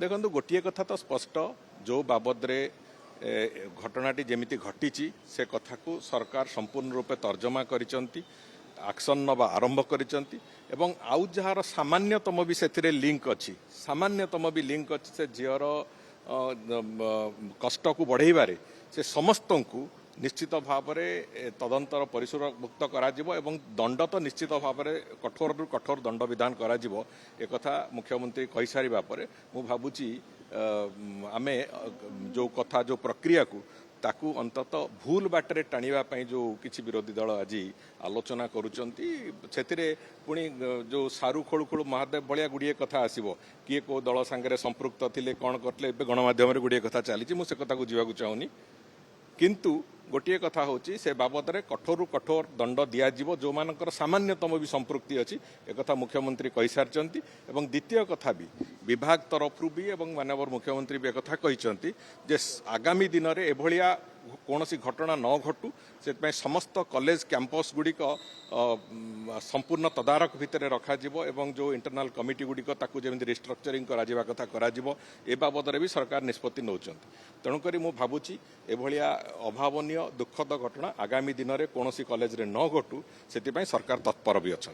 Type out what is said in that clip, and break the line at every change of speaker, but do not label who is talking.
देखो गोटे कथा तो स्पष्ट जो बाबद रे घटनाटी जमीती घटी से कथा को सरकार संपूर्ण रूपे तर्जमा करिसंती एक्शन नवा आरंभ करिसंती एवं आउ जार सामान्यतम भी से लिंक अच्छी सामान्यतम भी लिंक अच्छी से झीर कष्ट को बढ़ाइबारे से समस्त को निश्चित भाव में तदंतर परिसरभुक्त करा एवं दंड तो निश्चित भाव में कठोर रु कठोर दंड विधान करा एक मुख्यमंत्री कही सारिबा परे मु भाबुची आमे जो कथा जो प्रक्रिया को ताकू अंतत भूल बाटरे टाणिबा पई जो किछि विरोधी दल आज आलोचना करुचंती सेतिरे पुणी जो सारू खोलु खोलु महादेव भलिया गुड़िए कथा आसीबो किए को दल संगे संपृक्त थिले कोन करले गणमाध्यम गुड़िए कथा चली मु से कथा को जीवा चाहूनी किंतु गोटे कथा होची से बाबद में कठोर कठोर दंड दिज्व जो मानकर सामान्यतम भी संपृक्ति अच्छी एक मुख्यमंत्री कही सारी एवं द्वितीय कथा भी विभाग तरफ भी एवं माननीय मुख्यमंत्री भी एक कहते जे आगामी दिन में एभलिया कौन सी घटना न घटू से समस्त कॉलेज कैंपस गुड़िक संपूर्ण तदारक भितर रखाजिबो एवं जो इंटरनल कमिटी गुड़िक ताकू जेमिति रिस्ट्रक्चरिंग करा कथा कराजिबो ए बाबद भी सरकार निष्पत्ति नौचंती तेणुकरी मु भाबुची एभलिया अभावनीय दुखद घटना आगामी दिन में कौन सी कॉलेज रे न घटू से सरकार तत्पर भी अच्छा।